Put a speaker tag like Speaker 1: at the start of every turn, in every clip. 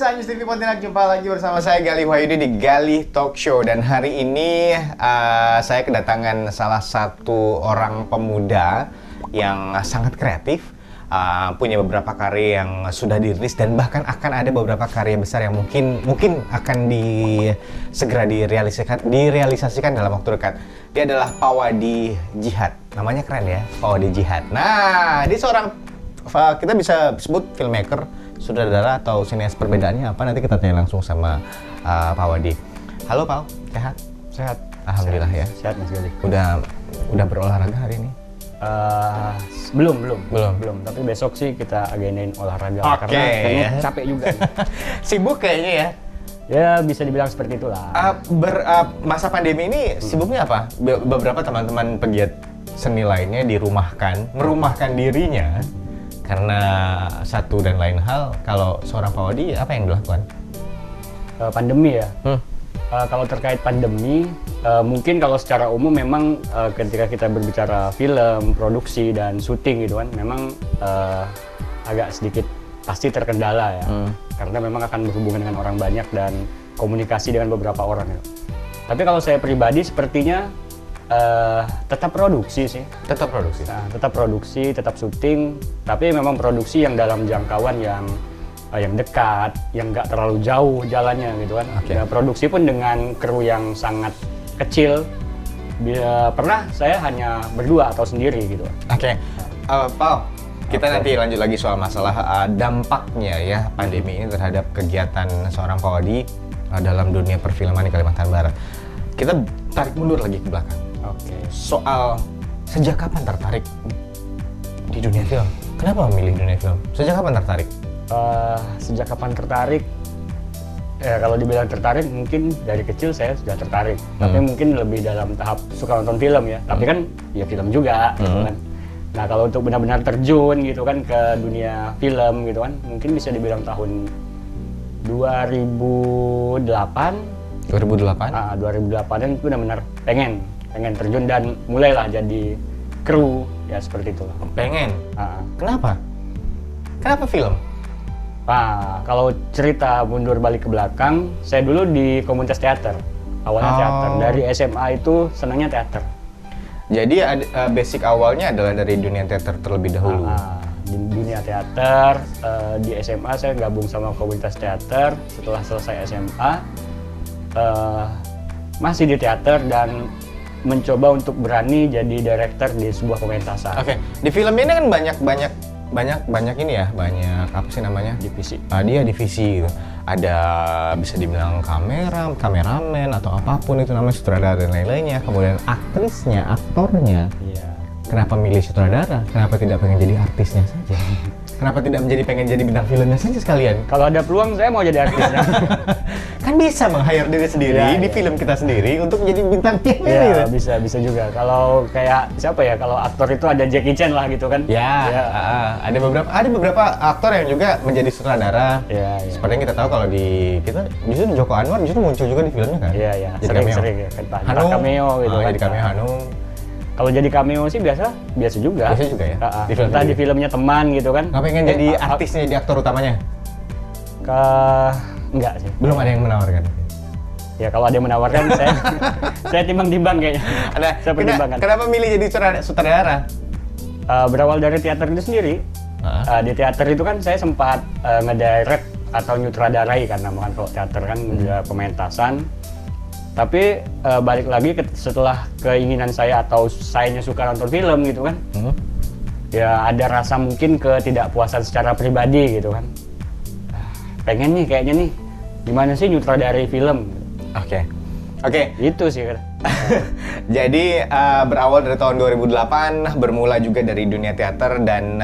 Speaker 1: News TV Pontianak, jumpa lagi bersama saya Galih Wahyudi di Galih Talk Show. Dan hari ini saya kedatangan salah satu orang pemuda yang sangat kreatif, punya beberapa karya yang sudah dirilis dan bahkan akan ada beberapa karya besar yang mungkin akan segera direalisasikan dalam waktu dekat. Dia adalah Pawadi Djihad. Namanya keren ya, Pawadi Djihad. Nah, dia seorang, kita bisa sebut filmmaker, sutradara atau sineas. Perbedaannya apa? Nanti kita tanya langsung sama Pak Wadi. Halo Pak, sehat?
Speaker 2: Sehat.
Speaker 1: Alhamdulillah ya.
Speaker 2: Sehat Mas Gali.
Speaker 1: Udah berolahraga hari ini?
Speaker 2: Belum. Tapi besok sih kita agendain olahraga karena kayaknya capek juga.
Speaker 1: Sibuk kayaknya ya?
Speaker 2: Ya bisa dibilang seperti itulah.
Speaker 1: Masa pandemi ini sibuknya apa? Beberapa teman-teman pegiat seni lainnya merumahkan dirinya karena satu dan lain hal. Kalau seorang Pak Wadi, apa yang dilakukan?
Speaker 2: Pandemi ya. Kalau terkait pandemi, mungkin kalau secara umum memang ketika kita berbicara film, produksi dan syuting gitu kan, memang agak sedikit pasti terkendala ya. Karena memang akan berhubungan dengan orang banyak dan komunikasi dengan beberapa orang ya. Tapi kalau saya pribadi sepertinya tetap produksi sih.
Speaker 1: Tetap produksi?
Speaker 2: Nah, tetap produksi, tetap syuting, tapi memang produksi yang dalam jangkauan yang dekat, yang nggak terlalu jauh jalannya gitu kan.
Speaker 1: Okay.
Speaker 2: Ya, produksi pun dengan kru yang sangat kecil. Pernah saya hanya berdua atau sendiri gitu.
Speaker 1: Oke. Pau, kita nanti lanjut lagi soal masalah dampaknya ya pandemi ini terhadap kegiatan seorang Pak Wadi dalam dunia perfilman di Kalimantan Barat. Kita tarik mundur lagi ke belakang.
Speaker 2: Oke.
Speaker 1: Soal sejak kapan tertarik di dunia film? Kenapa memilih dunia film? Sejak kapan tertarik?
Speaker 2: Sejak kapan tertarik? Ya kalau dibilang tertarik mungkin dari kecil saya sudah tertarik. Tapi mungkin lebih dalam tahap suka nonton film ya. Tapi kan ya film juga gitu kan. Nah kalau untuk benar-benar terjun gitu kan ke dunia film gitu kan, mungkin bisa dibilang tahun 2008.
Speaker 1: 2008?
Speaker 2: 2008 itu benar-benar pengen terjun dan mulailah jadi kru ya seperti itulah.
Speaker 1: Pengen? Kenapa? Kenapa film?
Speaker 2: Nah, kalau cerita mundur balik ke belakang, saya dulu di komunitas teater. Awalnya teater. Dari SMA itu senangnya teater.
Speaker 1: Jadi basic awalnya adalah dari dunia teater terlebih dahulu.
Speaker 2: Di dunia teater, di SMA saya gabung sama komunitas teater. Setelah selesai SMA, masih di teater dan mencoba untuk berani jadi director di sebuah pementasan.
Speaker 1: Oke. Di film ini kan banyak ini ya, banyak apa sih namanya?
Speaker 2: Divisi.
Speaker 1: Dia divisi gitu. Ada bisa dibilang kameramen atau apapun itu namanya, sutradara dan lain-lainnya. Kemudian aktrisnya, aktornya.
Speaker 2: Iya.
Speaker 1: Kenapa milih sutradara? Kenapa tidak pengen jadi artisnya saja? Kenapa tidak pengen jadi bintang filmnya saja sekalian?
Speaker 2: Kalau ada peluang saya mau jadi artisnya.
Speaker 1: Kan bisa meng-hire diri sendiri di film kita sendiri untuk jadi bintangnya.
Speaker 2: Iya, bisa juga. Kalau kayak siapa ya? Kalau aktor itu ada Jackie Chan lah gitu kan.
Speaker 1: Ada beberapa aktor yang juga menjadi sutradara.
Speaker 2: Iya.
Speaker 1: Seperti yang kita tahu kalau kita justru Joko Anwar justru muncul juga di filmnya kan.
Speaker 2: Iya. Sering ya kan.
Speaker 1: Hanung,
Speaker 2: cameo gitu kan.
Speaker 1: Jadi cameo Hanung.
Speaker 2: Kalau jadi cameo sih biasa juga.
Speaker 1: Biasa juga ya.
Speaker 2: Di filmnya teman gitu kan.
Speaker 1: Nggak pengen jadi artisnya, jadi aktor utamanya?
Speaker 2: Enggak sih.
Speaker 1: Belum ada yang menawarkan.
Speaker 2: Ya kalau ada yang menawarkan saya timbang-timbang kayaknya. Saya pertimbangkan.
Speaker 1: Kenapa milih jadi sutradara?
Speaker 2: Berawal dari teater itu sendiri. Di teater itu kan saya sempat ngedirect atau nyutradarai kan namanya kalau teater kan pementasan. Tapi balik lagi setelah keinginan saya atau sayanya suka nonton film gitu kan. Ya ada rasa mungkin ketidakpuasan secara pribadi gitu kan. Pengen nih kayaknya nih gimana sih nyutradarai film.
Speaker 1: Oke.
Speaker 2: Itu sih.
Speaker 1: Jadi berawal dari tahun 2008, bermula juga dari dunia teater dan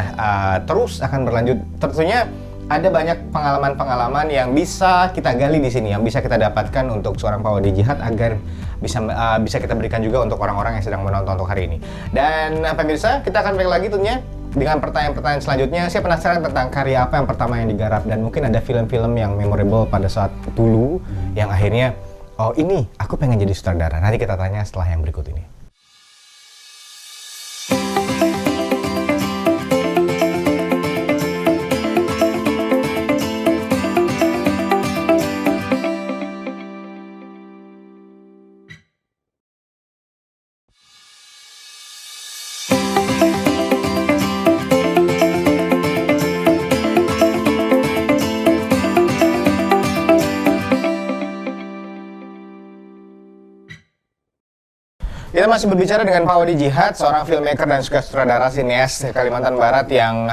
Speaker 1: terus akan berlanjut. Tentunya ada banyak pengalaman-pengalaman yang bisa kita gali di sini, yang bisa kita dapatkan untuk seorang Pak Wadi Djihad agar bisa kita berikan juga untuk orang-orang yang sedang menonton untuk hari ini. Dan pemirsa, kita akan balik lagi tentunya dengan pertanyaan-pertanyaan selanjutnya. Saya penasaran tentang karya apa yang pertama yang digarap dan mungkin ada film-film yang memorable pada saat dulu yang akhirnya ini aku pengen jadi sutradara. Nanti kita tanya setelah yang berikut ini. Kita masih berbicara dengan Pak Wadi Jihad, seorang filmmaker dan juga sutradara sineas Kalimantan Barat yang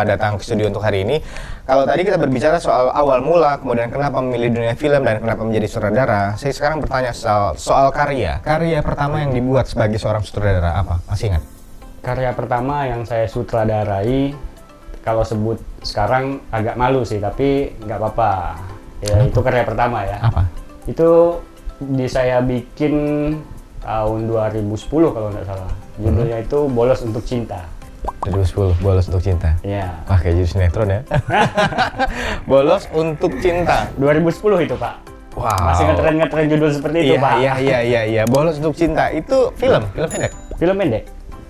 Speaker 1: datang ke studio untuk hari ini. Kalau tadi kita berbicara soal awal mula, kemudian kenapa memilih dunia film dan kenapa menjadi sutradara, saya sekarang bertanya soal karya. Karya pertama yang dibuat sebagai seorang sutradara apa? Masih ingat?
Speaker 2: Karya pertama yang saya sutradarai, kalau sebut sekarang agak malu sih, tapi nggak apa-apa. Ya, itu karya pertama ya.
Speaker 1: Apa?
Speaker 2: Itu saya bikin tahun 2010 kalau nggak salah. Judulnya itu Bolos untuk Cinta.
Speaker 1: 2010, Bolos untuk Cinta.
Speaker 2: Iya.
Speaker 1: Wah, kayak judul sinetron ya. Bolos untuk Cinta.
Speaker 2: 2010 itu, Pak.
Speaker 1: Wow.
Speaker 2: Masih ngetren judul seperti itu, Pak.
Speaker 1: Iya. Bolos untuk Cinta. Itu film pendek.
Speaker 2: Film pendek.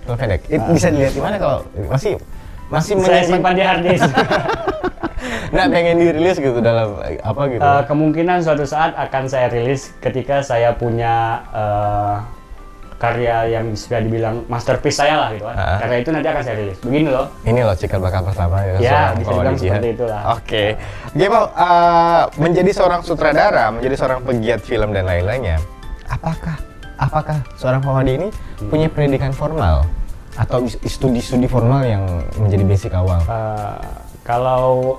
Speaker 1: Film pendek. Itu bisa dilihat di mana kalau masih
Speaker 2: Saya simpan di hard disk.
Speaker 1: Nah, pengen dirilis gitu dalam apa gitu?
Speaker 2: Kemungkinan suatu saat akan saya rilis ketika saya punya karya yang bisa dibilang masterpiece saya lah gitu kan. Karya itu nanti akan saya rilis. Begini loh.
Speaker 1: Ini loh cikal bakal pertama ya.
Speaker 2: Ya, bisa dibilang seperti itulah.
Speaker 1: Oke. Pak, menjadi seorang sutradara, menjadi seorang pegiat film dan lain-lainnya, apakah seorang Pak Wadi ini punya pendidikan formal atau studi formal yang menjadi basic awal?
Speaker 2: Kalau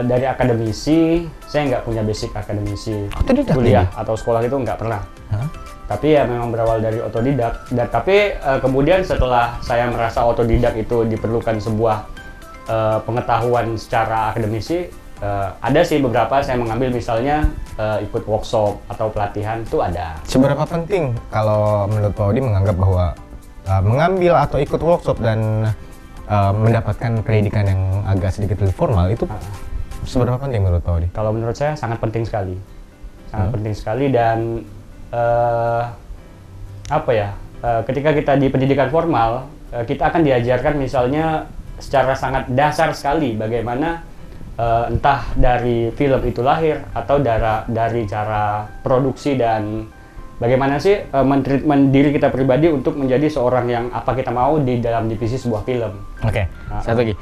Speaker 2: dari akademisi, saya nggak punya basic akademisi, kuliah atau sekolah itu nggak pernah. Tapi ya memang berawal dari otodidak. Tapi kemudian setelah saya merasa otodidak itu diperlukan sebuah pengetahuan secara akademisi, ada sih beberapa saya mengambil misalnya ikut workshop atau pelatihan itu ada.
Speaker 1: Seberapa penting kalau menurut Pak Wadi menganggap bahwa mengambil atau ikut workshop dan mendapatkan pendidikan yang agak sedikit lebih formal itu seberapa penting menurut Pak Wadi?
Speaker 2: Kalau menurut saya sangat penting sekali, penting sekali dan ketika kita di pendidikan formal kita akan diajarkan misalnya secara sangat dasar sekali bagaimana entah dari film itu lahir atau dari cara produksi dan bagaimana sih mentreatment diri kita pribadi untuk menjadi seorang yang apa kita mau di dalam divisi sebuah film.
Speaker 1: Oke. Satu lagi.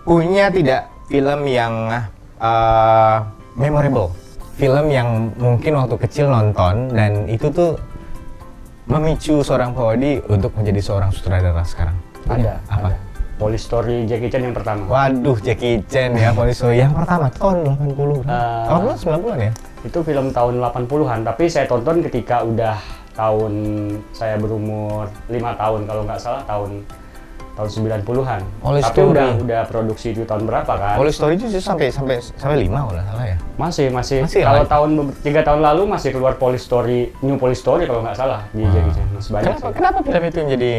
Speaker 1: Punya tidak film yang memorable? Film yang mungkin waktu kecil nonton dan itu tuh memicu seorang Pak Wadi untuk menjadi seorang sutradara sekarang.
Speaker 2: Ada.
Speaker 1: Apa?
Speaker 2: Police Story Jackie Chan yang pertama.
Speaker 1: Waduh, Jackie Chan ya, Police Story yang pertama tahun 80. Tahun 90-an ya?
Speaker 2: Itu film tahun 80-an, tapi saya tonton ketika udah saya berumur 5 tahun kalau nggak salah tahun 90-an. Tapi udah produksi itu tahun berapa kan?
Speaker 1: Police Story itu sampai 5 kalau nggak salah ya?
Speaker 2: Masih. Kalau 3 tahun lalu masih keluar New Police Story kalau nggak salah di Jackie Chan. Masih banyak.
Speaker 1: Kenapa film itu menjadi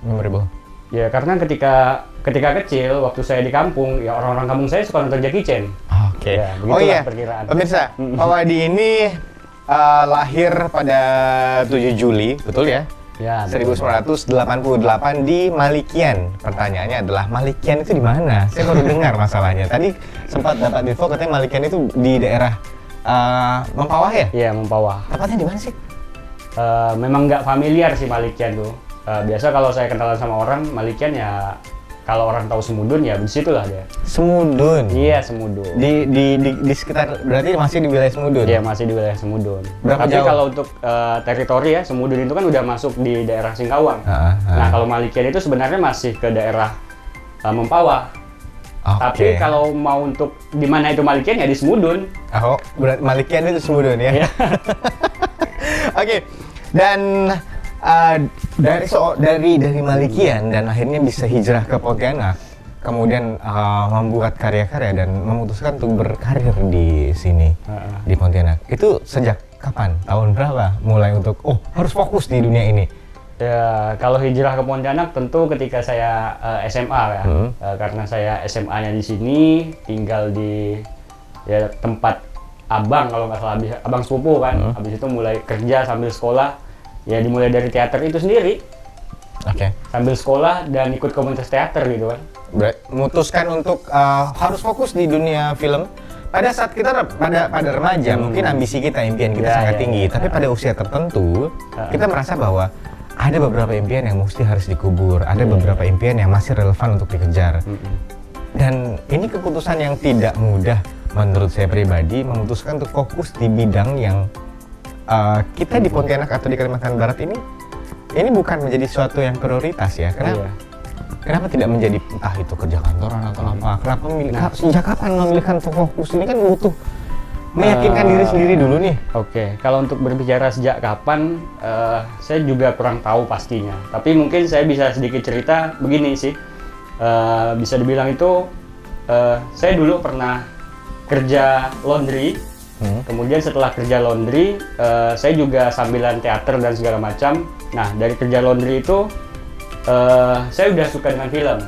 Speaker 1: memorable?
Speaker 2: Ya karena ketika kecil waktu saya di kampung, ya orang-orang kampung saya suka nonton Jackie Chan.
Speaker 1: Oke.
Speaker 2: Ya, perkiraan.
Speaker 1: Pemirsa, Pak Wadi ini lahir pada 7 Juli, betul ya?
Speaker 2: Ya,
Speaker 1: 1988 di Malikian. Pertanyaannya adalah Malikian itu di mana? Saya baru dengar masalahnya. Tadi sempat dapat info katanya Malikian itu di daerah Mempawah ya?
Speaker 2: Iya, Mempawah.
Speaker 1: Tepatnya di mana sih?
Speaker 2: Memang nggak familiar sih Malikian tuh. Biasa kalau saya kenalan sama orang Malikian ya kalau orang tahu Semudun ya disitulah dia.
Speaker 1: Semudun?
Speaker 2: Iya, Semudun.
Speaker 1: Di sekitar, berarti masih di wilayah Semudun?
Speaker 2: Iya, masih di wilayah Semudun.
Speaker 1: Berapa
Speaker 2: Tapi
Speaker 1: jauh?
Speaker 2: kalau untuk teritori ya, Semudun itu kan udah masuk di daerah Singkawang. Nah, kalau Malikian itu sebenarnya masih ke daerah Mempawah. Tapi kalau mau untuk di mana itu Malikian ya di Semudun.
Speaker 1: Berarti Malikian itu Semudun ya? Oke. Dan dari Malikian dan akhirnya bisa hijrah ke Pontianak, kemudian membuat karya-karya dan memutuskan untuk berkarir di sini di Pontianak. Itu sejak kapan? Tahun berapa? Mulai untuk harus fokus di dunia ini.
Speaker 2: Ya, kalau hijrah ke Pontianak tentu ketika saya SMA ya, karena saya SMA-nya di sini, tinggal di tempat abang kalau nggak salah, abang sepupu kan. Habis itu mulai kerja sambil sekolah. Ya dimulai dari teater itu sendiri. Sambil sekolah dan ikut komunitas teater gitu kan.
Speaker 1: Memutuskan untuk harus fokus di dunia film. Pada saat kita pada remaja, mungkin ambisi kita, impian kita sangat tinggi. Tapi pada usia tertentu, kita merasa bahwa ada beberapa impian yang mesti harus dikubur. Ada beberapa impian yang masih relevan untuk dikejar. Dan ini keputusan yang tidak mudah menurut saya pribadi, memutuskan untuk fokus di bidang yang kita di Pontianak atau di Kalimantan Barat ini ini bukan menjadi suatu yang prioritas ya. Kenapa?
Speaker 2: Iya.
Speaker 1: Kenapa tidak menjadi entah itu kerja kantoran atau apa? Kenapa sejak kapan memilihkan fokus ini kan butuh meyakinkan diri sendiri dulu nih.
Speaker 2: Oke, kalau untuk berbicara sejak kapan, saya juga kurang tahu pastinya. Tapi mungkin saya bisa sedikit cerita begini sih. Bisa dibilang itu, saya dulu pernah kerja laundry. Kemudian setelah kerja laundry, saya juga sambilan teater dan segala macam. Nah, dari kerja laundry itu, saya udah suka dengan film.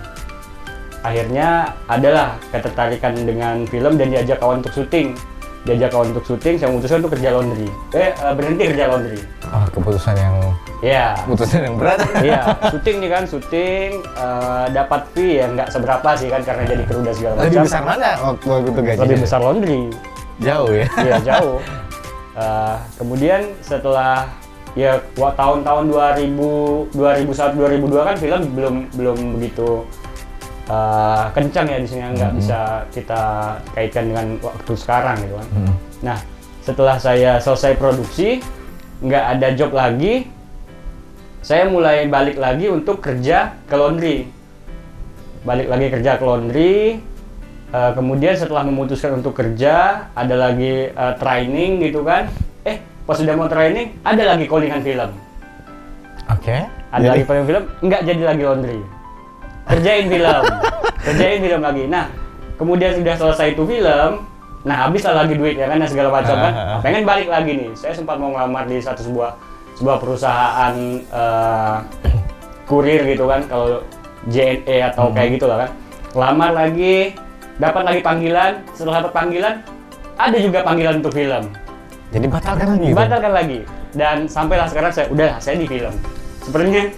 Speaker 2: Akhirnya adalah ketertarikan dengan film dan diajak kawan untuk syuting. Saya memutuskan untuk kerja laundry. Berhenti kerja laundry.
Speaker 1: Oh, keputusan yang berat.
Speaker 2: Iya, syuting nih kan, dapat fee ya nggak seberapa sih kan karena jadi kru dan segala macam.
Speaker 1: Lebih besar mana waktu itu gajinya?
Speaker 2: Lebih besar laundry.
Speaker 1: Jauh ya?
Speaker 2: Iya, jauh. Kemudian setelah ya tahun-tahun 2001 2002 kan film belum begitu kencang ya di sini, nggak bisa kita kaitkan dengan waktu sekarang gitu kan. Nah, setelah saya selesai produksi, nggak ada job lagi, saya mulai balik lagi untuk kerja ke laundry. Kemudian setelah memutuskan untuk kerja, ada lagi training gitu kan. Pas sudah mau training, ada lagi callingan film.
Speaker 1: Oke.
Speaker 2: Ada lagi callingan film, nggak jadi lagi laundry. Kerjain film lagi. Nah, kemudian sudah selesai itu film, nah habislah lagi duit ya kan dan segala macam kan. Pengen balik lagi nih. Saya sempat mau ngelamar di sebuah perusahaan kurir gitu kan, kalau JNE atau kayak gitu lah kan. Lamar lagi, dapat lagi panggilan. Setelah dapat panggilan, ada juga panggilan untuk film.
Speaker 1: Jadi batalkan lagi. Dan sampailah sekarang saya di film. Sepertinya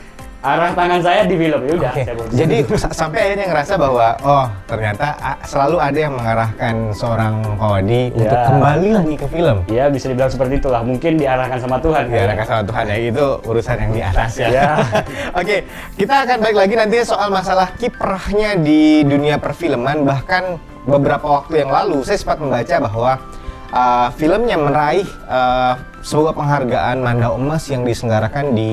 Speaker 1: arah tangan saya di film, ya udah.
Speaker 2: Okay.
Speaker 1: Jadi sampai akhirnya ngerasa bahwa ternyata selalu ada yang mengarahkan seorang Pak Wadi untuk kembali lagi ke film.
Speaker 2: Iya, bisa dibilang seperti itulah. Mungkin diarahkan sama Tuhan.
Speaker 1: Diarahkan sama Tuhan ya, itu urusan yang di atas ya. Oke, kita akan balik lagi nanti soal masalah kiprahnya di dunia perfilman. Bahkan beberapa waktu yang lalu saya sempat membaca bahwa filmnya meraih sebuah penghargaan Manda Emas yang diselenggarakan di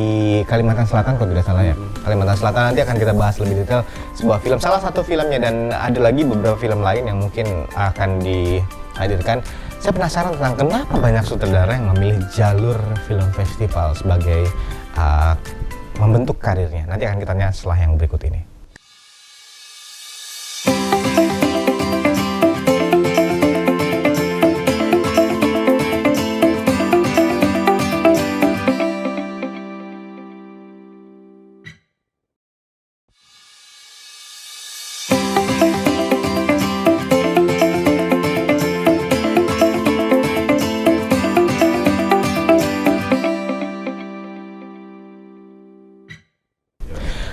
Speaker 1: Kalimantan Selatan kalau tidak salah ya. Kalimantan Selatan, nanti akan kita bahas lebih detail sebuah film, salah satu filmnya, dan ada lagi beberapa film lain yang mungkin akan dihadirkan. Saya penasaran tentang kenapa banyak sutradara yang memilih jalur film festival sebagai membentuk karirnya. Nanti akan kita tanya setelah yang berikut ini.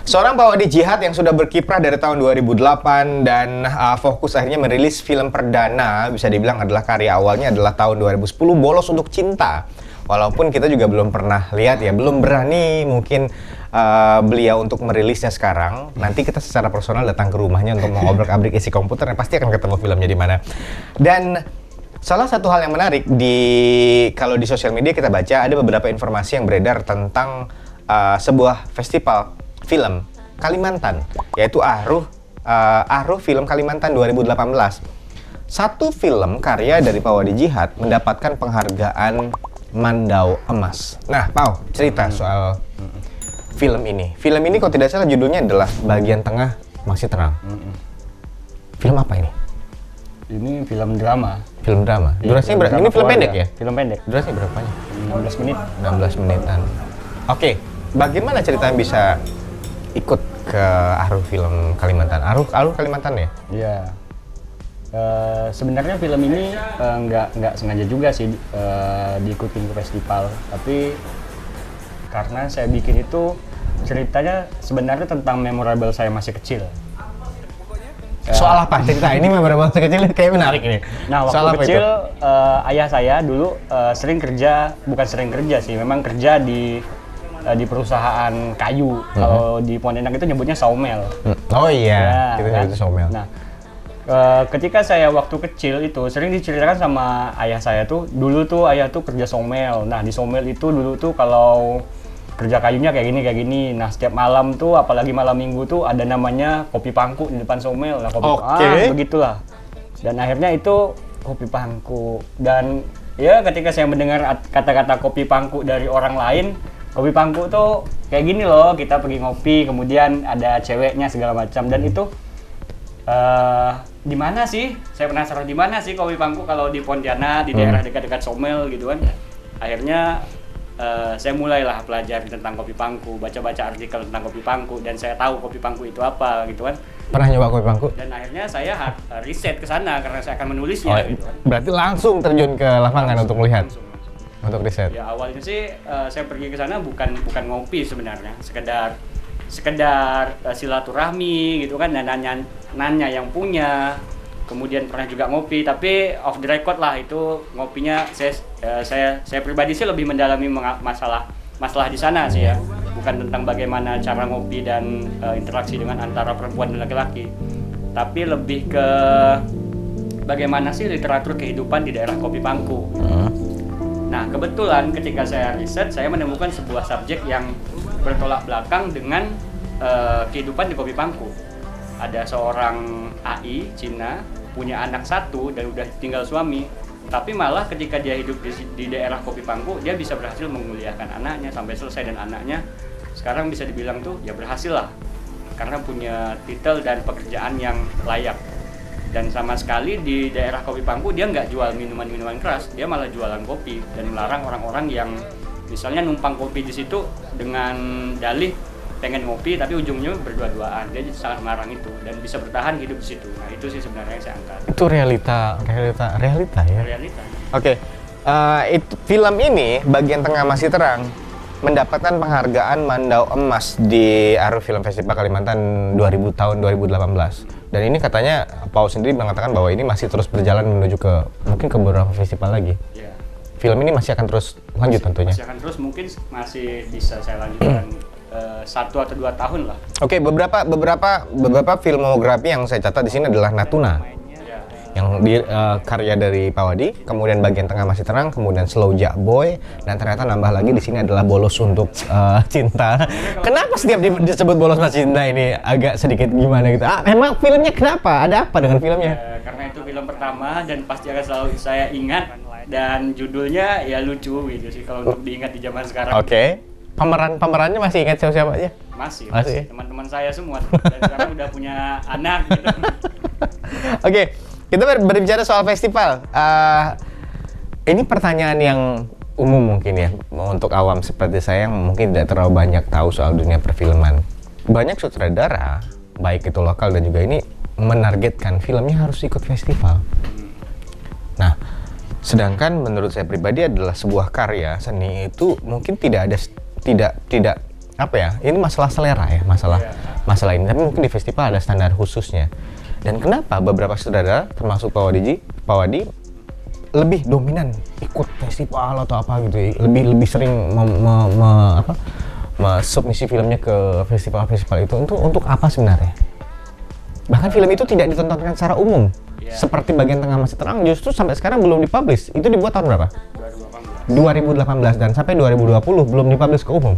Speaker 1: Seorang Pak Wadi Jihad yang sudah berkiprah dari tahun 2008 dan fokus akhirnya merilis film perdana, bisa dibilang adalah karya awalnya adalah tahun 2010, Bolos Untuk Cinta. Walaupun kita juga belum pernah lihat ya, belum berani mungkin beliau untuk merilisnya sekarang. Nanti kita secara personal datang ke rumahnya untuk mengobrak-abrik isi komputer, dan pasti akan ketemu filmnya di mana. Dan salah satu hal yang menarik kalau di sosial media kita baca ada beberapa informasi yang beredar tentang sebuah festival film Kalimantan, yaitu Ahruh Film Kalimantan 2018. Satu film karya dari Pak Wadi Jihad mendapatkan penghargaan Mandau Emas. Nah, Pau, cerita soal film ini. Film ini kalau tidak salah judulnya adalah Bagian Tengah Masih Terang. Film apa ini?
Speaker 2: Ini film drama.
Speaker 1: Film drama. Durasinya berapa? Ini film pendek ya?
Speaker 2: Film pendek.
Speaker 1: Durasinya berapa?
Speaker 2: 16 menit.
Speaker 1: 16 menitan. Oke, bagaimana ceritanya bisa ikut ke Ahruh Film Kalimantan? Ahruh Kalimantan ya?
Speaker 2: Iya. Sebenarnya film ini nggak sengaja juga sih diikutin ke festival, tapi karena saya bikin itu ceritanya sebenarnya tentang memorable saya masih kecil.
Speaker 1: Soal apa cerita ini? Memorable masih kecil kayak menarik ini.
Speaker 2: Nah, waktu kecil ayah saya dulu bukan sering kerja sih, memang kerja di perusahaan kayu. Kalau di Pontianak itu nyebutnya sawmel.
Speaker 1: Oh iya,
Speaker 2: ya,
Speaker 1: kita
Speaker 2: kan?
Speaker 1: itu sawmel.
Speaker 2: Nah, ketika saya waktu kecil itu sering diceritakan sama ayah saya tuh, dulu tuh ayah tuh kerja sawmel. Nah, di sawmel itu dulu tuh kalau kerja kayunya kayak gini. Nah setiap malam tuh, apalagi malam minggu tuh ada namanya kopi pangku di depan somel. Nah, begitulah. Dan akhirnya itu kopi pangku. Dan ya ketika saya mendengar kata-kata kopi pangku dari orang lain, kopi pangku tuh kayak gini loh, kita pergi ngopi, kemudian ada ceweknya segala macam. Dan itu di mana sih? Saya penasaran di mana sih kopi pangku kalau di Pontianak, di daerah dekat-dekat somel gitu kan. Akhirnya saya mulailah pelajari tentang kopi pangku, baca-baca artikel tentang kopi pangku, dan saya tahu kopi pangku itu apa gitu kan.
Speaker 1: Pernah nyoba kopi pangku?
Speaker 2: Dan akhirnya saya riset ke sana karena saya akan menulisnya gitu kan.
Speaker 1: Berarti langsung terjun ke lapangan untuk melihat,
Speaker 2: langsung.
Speaker 1: untuk riset.
Speaker 2: Ya awalnya sih saya pergi ke sana bukan ngopi sebenarnya, sekedar silaturahmi gitu kan, dan nanya yang punya. Kemudian pernah juga ngopi, tapi off the record lah itu ngopinya. Saya pribadi sih lebih mendalami masalah di sana sih ya, bukan tentang bagaimana cara ngopi dan interaksi dengan antara perempuan dan laki-laki, tapi lebih ke bagaimana sih literatur kehidupan di daerah kopi pangku. Nah kebetulan ketika saya riset, saya menemukan sebuah subjek yang bertolak belakang dengan kehidupan di kopi pangku. Ada seorang AI Cina punya anak satu dan udah tinggal suami, tapi malah ketika dia hidup di daerah kopi pangku, dia bisa berhasil menguliahkan anaknya sampai selesai, dan anaknya sekarang bisa dibilang tuh ya berhasil lah karena punya titel dan pekerjaan yang layak. Dan sama sekali di daerah kopi pangku dia nggak jual minuman keras, dia malah jualan kopi dan melarang orang-orang yang misalnya numpang kopi di situ dengan dalih pengen ngopi tapi ujungnya berdua-duaan. Dia sangat melarang itu dan bisa bertahan hidup di situ. Nah itu sih sebenarnya yang saya angkat.
Speaker 1: Itu realita ya.
Speaker 2: Realita.
Speaker 1: Oke. Itu film ini bagian tengah masih terang mendapatkan penghargaan Mandau Emas di Aru Film Festival Kalimantan 2018. Dan ini katanya Paul sendiri mengatakan bahwa ini masih terus berjalan menuju ke mungkin ke beberapa festival lagi.
Speaker 2: Yeah.
Speaker 1: Film ini masih akan terus lanjut tentunya.
Speaker 2: Masih akan terus, mungkin masih bisa saya lanjutkan 1 atau 2 tahun lah.
Speaker 1: Oke, beberapa filmografi yang saya catat di sini adalah Natuna, yang karya dari Pak Wadi, kemudian bagian tengah masih terang, kemudian Slow Jak Boy, dan ternyata nambah lagi di sini adalah Bolos Untuk Cinta. Kenapa setiap disebut Bolos Untuk Cinta ini agak sedikit gimana gitu? Memang filmnya kenapa? Ada apa dengan filmnya?
Speaker 2: Karena itu film pertama dan pasti akan selalu saya ingat, dan judulnya ya lucu gitu sih kalau untuk diingat di zaman sekarang.
Speaker 1: Oke. Pemerannya masih ingat siapa aja?
Speaker 2: Masih. Teman-teman saya semua dan sekarang udah punya anak gitu.
Speaker 1: Oke, kita berbicara soal festival. Ini pertanyaan yang umum mungkin ya untuk awam seperti saya yang mungkin tidak terlalu banyak tahu soal dunia perfilman. Banyak sutradara, baik itu lokal dan juga ini, menargetkan filmnya harus ikut festival. Nah, sedangkan menurut saya pribadi adalah sebuah karya seni itu mungkin tidak apa ya, ini masalah selera ya, masalah ini, tapi mungkin di festival ada standar khususnya. Dan kenapa beberapa sutradara termasuk Pak Wadi lebih dominan ikut festival atau apa gitu ya, lebih sering submisi filmnya ke festival-festival itu untuk apa sebenarnya? Bahkan film itu tidak ditontonkan secara umum. Seperti bagian tengah masih terang justru sampai sekarang belum dipublish. Itu dibuat tahun berapa? 2018 dan sampai 2020 belum dipublish ke umum.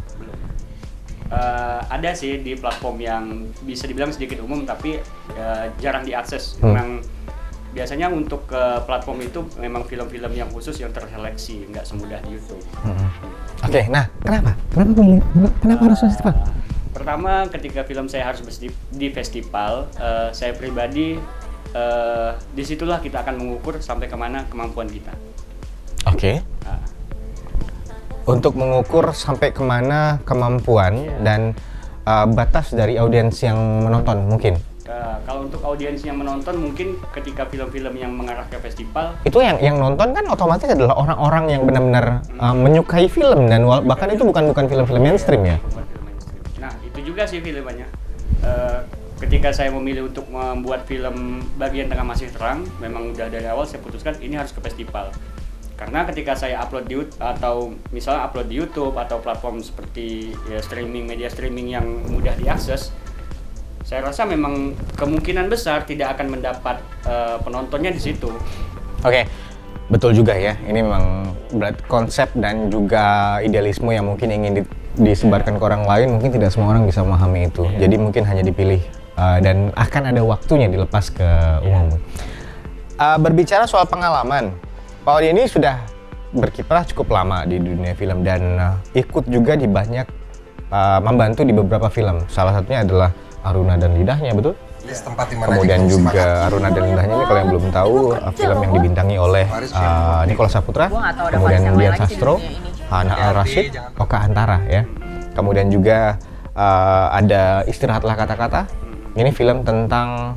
Speaker 2: Ada sih di platform yang bisa dibilang sedikit umum tapi jarang diakses. Memang biasanya untuk ke platform itu memang film-film yang khusus yang terseleksi, nggak semudah di YouTube.
Speaker 1: Oke, nah kenapa harus festival?
Speaker 2: Pertama, ketika film saya harus di festival, saya pribadi disitulah kita akan mengukur sampai kemana kemampuan kita.
Speaker 1: Oke. Untuk mengukur sampai kemana kemampuan dan batas dari audiens yang menonton mungkin.
Speaker 2: Kalau untuk audiens yang menonton mungkin ketika film-film yang mengarah ke festival
Speaker 1: itu yang nonton kan otomatis adalah orang-orang yang benar-benar menyukai film dan bahkan itu bukan film-film mainstream ya.
Speaker 2: Nah itu juga sih filmnya. Ketika saya memilih untuk membuat film bagian tengah masih terang, memang udah dari awal saya putuskan ini harus ke festival. Karena ketika saya upload atau misalnya upload di YouTube atau platform seperti ya, media streaming yang mudah diakses, saya rasa memang kemungkinan besar tidak akan mendapat penontonnya di situ.
Speaker 1: Oke, betul juga ya. Ini memang berat konsep dan juga idealisme yang mungkin ingin disebarkan ke orang lain, mungkin tidak semua orang bisa memahami itu. Jadi mungkin hanya dipilih dan akan ada waktunya dilepas ke umum. Berbicara soal pengalaman, Pak Odi ini sudah berkiprah cukup lama di dunia film dan ikut juga di banyak membantu di beberapa film. Salah satunya adalah Aruna dan Lidahnya, betul? Kemudian juga Aruna dan Lidahnya ini kalau yang belum tahu film yang dibintangi oleh Nicholas Saputra, kemudian Dian Sastro, Hana Al-Rashid, Oka Antara ya. Kemudian juga ada Istirahatlah Kata-Kata. Ini film tentang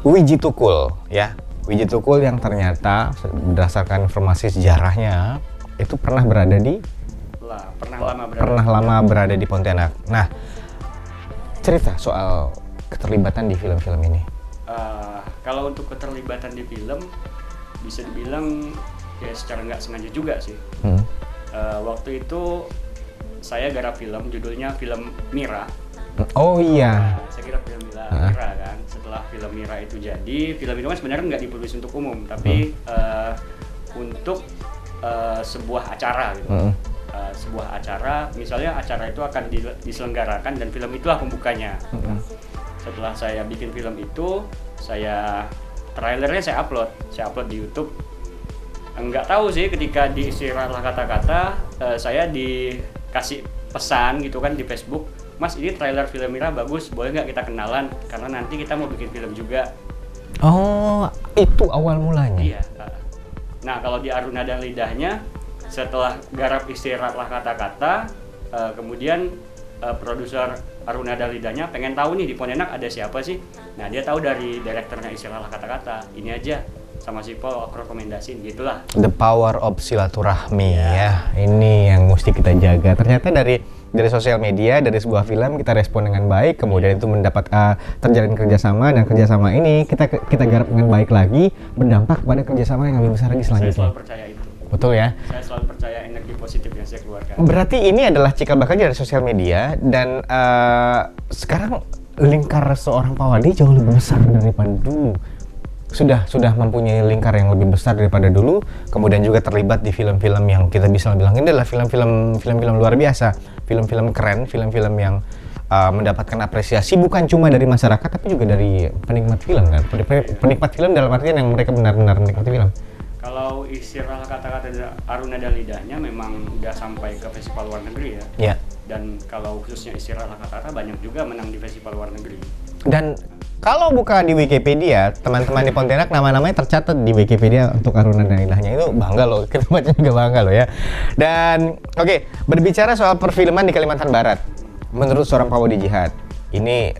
Speaker 1: Wiji Tukul ya. Wiji Tukul yang ternyata berdasarkan informasi sejarahnya itu pernah lama berada di Pontianak. Nah, cerita soal keterlibatan di film-film ini.
Speaker 2: Kalau untuk keterlibatan di film bisa dibilang ya secara nggak sengaja juga sih. Waktu itu saya garap film, judulnya film Mira.
Speaker 1: Oh iya.
Speaker 2: Saya kira film Mira kan. Setelah film Mira itu jadi, film itu kan sebenarnya nggak dipublis untuk umum, tapi untuk sebuah acara gitu. Sebuah acara, misalnya acara itu akan diselenggarakan dan film itulah pembukanya. Setelah saya bikin film itu, trailernya saya upload di YouTube. Enggak tahu sih ketika di Istirahatlah Kata-Kata, saya dikasih pesan gitu kan di Facebook, Mas ini trailer film Mira bagus, boleh nggak kita kenalan? Karena nanti kita mau bikin film juga.
Speaker 1: Oh, itu awal mulanya?
Speaker 2: Iya. Nah kalau di Aruna dan Lidahnya, setelah garap Istirahatlah Kata-Kata, kemudian produser Aruna dan Lidahnya pengen tahu nih di Pontianak ada siapa sih? Nah dia tahu dari direkturnya Istirahatlah Kata-Kata, ini aja sama si Paul aku rekomendasiin, gitulah. The
Speaker 1: power of silaturahmi ya. Ini yang mesti kita jaga. Ternyata dari sosial media, dari sebuah film kita respon dengan baik, kemudian itu mendapat terjalin kerjasama, dan kerjasama ini kita garap dengan baik lagi, berdampak pada kerjasama yang lebih besar lagi selanjutnya.
Speaker 2: Saya selalu percaya itu.
Speaker 1: Betul ya?
Speaker 2: Saya selalu percaya energi positif yang saya keluarkan.
Speaker 1: Berarti ini adalah cikal bakal dari sosial media, dan sekarang lingkar seorang Pak Wadi jauh lebih besar daripada dulu. Sudah mempunyai lingkar yang lebih besar daripada dulu, kemudian juga terlibat di film-film yang kita bisa bilang ini adalah film-film luar biasa, film-film keren, film-film yang mendapatkan apresiasi bukan cuma dari masyarakat tapi juga dari penikmat film kan, penikmat film dalam artian yang mereka benar-benar menikmati film.
Speaker 2: Kalau Istirahatlah Kata-Kata Aruna dan Lidahnya memang udah sampai ke festival luar negeri ya. Dan kalau khususnya Istirahatlah Kata-Kata banyak juga menang di festival luar negeri. Dan
Speaker 1: kalau buka di Wikipedia, teman-teman di Pontianak nama-namanya tercatat di Wikipedia untuk Aruna dan Lidahnya, itu bangga loh, kita baca juga bangga loh ya. Dan oke, berbicara soal perfilman di Kalimantan Barat, menurut seorang Pak Wadi Jihad, ini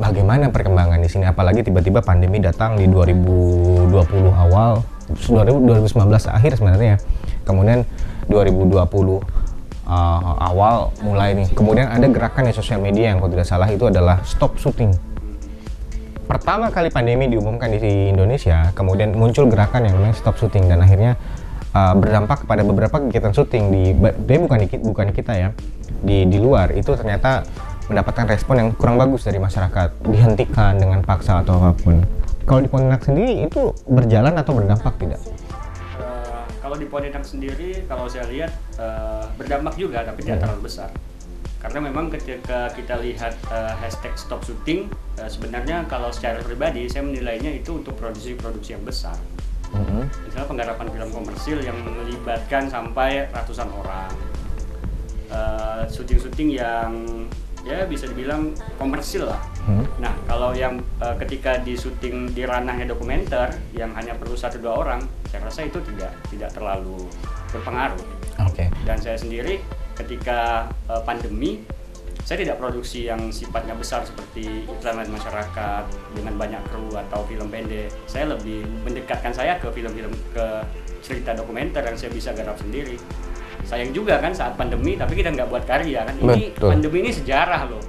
Speaker 1: bagaimana perkembangan di sini? Apalagi tiba-tiba pandemi datang di 2020 awal, 2019 akhir sebenarnya, kemudian 2020 awal mulai nih. Kemudian ada gerakan di sosial media yang kalau tidak salah itu adalah stop syuting. Pertama kali pandemi diumumkan di Indonesia, kemudian muncul gerakan yang namanya stop syuting, dan akhirnya berdampak kepada beberapa kegiatan syuting bukan kita ya, di luar itu ternyata mendapatkan respon yang kurang bagus dari masyarakat, dihentikan dengan paksa atau apapun. Kalau di Pontianak sendiri itu berjalan atau berdampak tidak?
Speaker 2: Kalau di Pontianak sendiri, kalau saya lihat berdampak juga, tapi tidak terlalu besar. Karena memang ketika kita lihat hashtag stop syuting, sebenarnya kalau secara pribadi saya menilainya itu untuk produksi-produksi yang besar. Misalnya penggarapan film komersil yang melibatkan sampai ratusan orang, syuting-syuting yang ya bisa dibilang komersil lah. Nah kalau yang ketika di syuting di ranahnya dokumenter yang hanya perlu 1-2 orang, saya rasa itu tidak terlalu berpengaruh. Dan saya sendiri ketika pandemi, saya tidak produksi yang sifatnya besar seperti iklan masyarakat dengan banyak kru atau film pendek. Saya lebih mendekatkan saya ke film-film, ke cerita dokumenter yang saya bisa garap sendiri. Sayang juga kan saat pandemi, tapi kita nggak buat karya kan. Ini pandemi ini sejarah loh.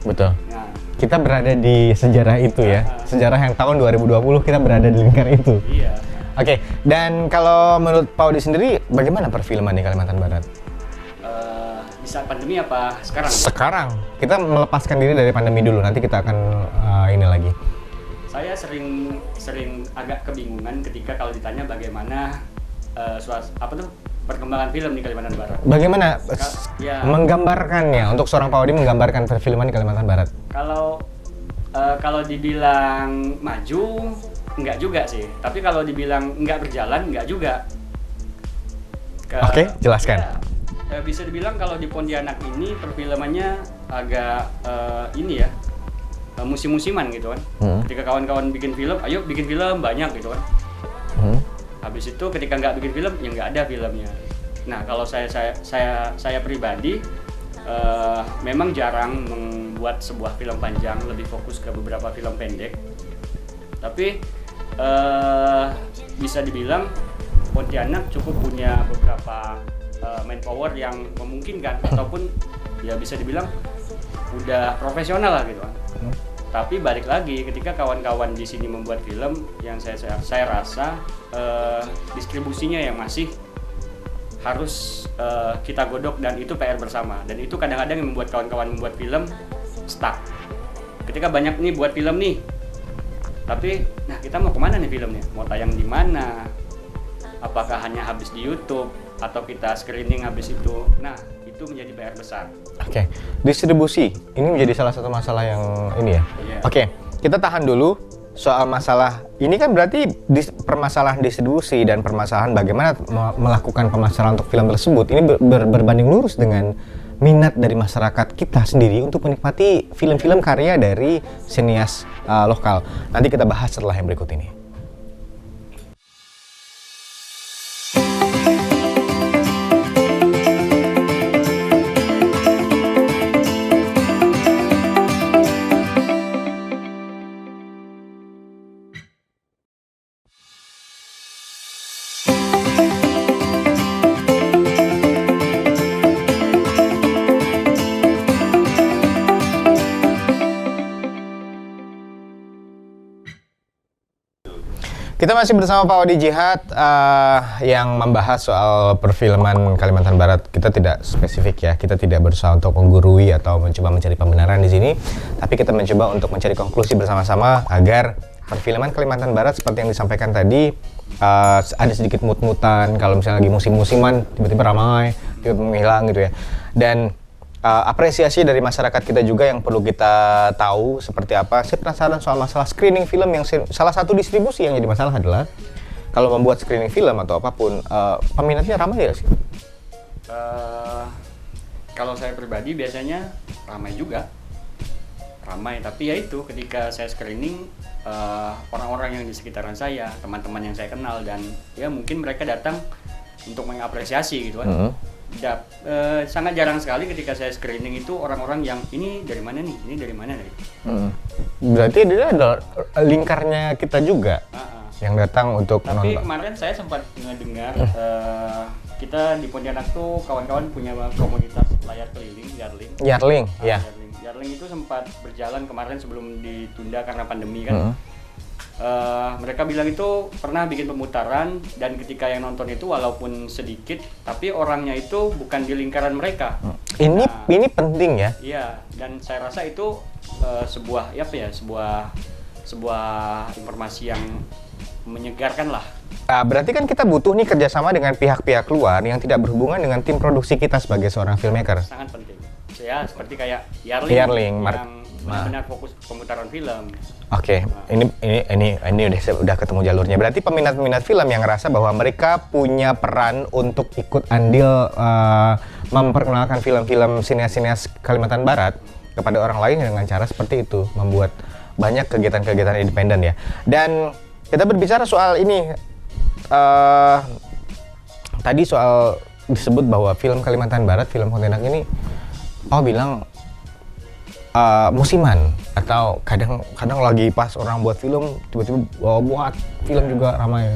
Speaker 1: Betul. Nah, kita berada di sejarah itu ya. Sejarah yang tahun 2020 kita berada di lingkar itu.
Speaker 2: Iya.
Speaker 1: Oke, dan kalau menurut Pak Wadi sendiri, bagaimana perfilman di Kalimantan Barat?
Speaker 2: Di saat pandemi apa sekarang?
Speaker 1: Sekarang. Kita melepaskan diri dari pandemi dulu, nanti kita akan ini lagi.
Speaker 2: Saya sering agak kebingungan ketika kalau ditanya bagaimana perkembangan film di Kalimantan Barat.
Speaker 1: Bagaimana
Speaker 2: Ya.
Speaker 1: menggambarkannya untuk seorang Pak Wadi menggambarkan perfilman di Kalimantan Barat?
Speaker 2: Kalau dibilang maju, enggak juga sih. Tapi kalau dibilang enggak berjalan, enggak juga.
Speaker 1: Oke, jelaskan.
Speaker 2: Bisa dibilang kalau di Pontianak ini perfilmannya agak ini ya, musim-musiman gitu kan. Ketika kawan-kawan bikin film, ayo bikin film banyak gitu kan. Habis itu ketika nggak bikin film, ya nggak ada filmnya. Nah kalau saya pribadi memang jarang membuat sebuah film panjang, lebih fokus ke beberapa film pendek. Tapi bisa dibilang Pontianak cukup punya beberapa manpower yang memungkinkan ataupun ya bisa dibilang udah profesional lah gitu kan. Tapi balik lagi ketika kawan-kawan di sini membuat film yang saya rasa distribusinya yang masih harus kita godok dan itu PR bersama, dan itu kadang-kadang yang membuat kawan-kawan membuat film stuck. Ketika banyak nih buat film nih, tapi nah kita mau kemana nih filmnya, mau tayang di mana, apakah hanya habis di YouTube atau kita screening habis itu. Nah itu menjadi PR besar.
Speaker 1: Oke, distribusi ini menjadi salah satu masalah yang ini ya.
Speaker 2: Iya.
Speaker 1: Oke, kita tahan dulu soal masalah ini kan berarti permasalahan distribusi dan permasalahan bagaimana melakukan pemasaran untuk film tersebut ini berbanding lurus dengan minat dari masyarakat kita sendiri untuk menikmati film-film karya dari sinias lokal. Nanti kita bahas setelah yang berikut ini. Kita masih bersama Pak Wadi Jihad yang membahas soal perfilman Kalimantan Barat. Kita tidak spesifik ya, kita tidak berusaha untuk menggurui atau mencoba mencari pembenaran di sini, tapi kita mencoba untuk mencari konklusi bersama-sama agar perfilman Kalimantan Barat seperti yang disampaikan tadi ada sedikit mut-mutan, kalau misalnya lagi musim-musiman tiba-tiba ramai, tiba-tiba menghilang gitu ya. Dan apresiasi dari masyarakat kita juga yang perlu kita tahu seperti apa. Saya penasaran soal masalah screening film yang salah satu distribusi yang jadi masalah adalah kalau membuat screening film atau apapun peminatnya ramai ya sih?
Speaker 2: Kalau saya pribadi biasanya ramai juga, ramai. Tapi ya itu ketika saya screening orang-orang yang di sekitaran saya, teman-teman yang saya kenal, dan ya mungkin mereka datang untuk mengapresiasi gitu kan. Sangat jarang sekali ketika saya screening itu orang-orang yang ini dari mana nih, ini dari mana nih.
Speaker 1: Berarti dia ada lingkarnya kita juga yang datang untuk
Speaker 2: tapi
Speaker 1: menonton.
Speaker 2: Kemarin saya sempat mendengar kita di Pontianak tuh kawan-kawan punya komunitas layar keliling, Yarling.
Speaker 1: Ya.
Speaker 2: Yarling itu sempat berjalan kemarin sebelum ditunda karena pandemi kan. Mereka bilang itu pernah bikin pemutaran, dan ketika yang nonton itu walaupun sedikit tapi orangnya itu bukan di lingkaran mereka.
Speaker 1: Ini penting ya.
Speaker 2: Iya, dan saya rasa itu sebuah informasi yang menyegarkan lah.
Speaker 1: Berarti kan kita butuh nih kerjasama dengan pihak-pihak luar yang tidak berhubungan dengan tim produksi kita sebagai seorang filmmaker.
Speaker 2: Sangat penting. Ya, seperti kayak Yarling yang benar-benar fokus pemutaran film.
Speaker 1: Oke, ini udah ketemu jalurnya. Berarti peminat-peminat film yang ngerasa bahwa mereka punya peran untuk ikut andil memperkenalkan film-film sinias-sinias Kalimantan Barat kepada orang lain dengan cara seperti itu, membuat banyak kegiatan-kegiatan independen ya. Dan kita berbicara soal ini, tadi soal disebut bahwa film Kalimantan Barat, film Pontianak ini, bilang musiman, atau kadang lagi pas orang buat film tiba-tiba buat film juga ramai.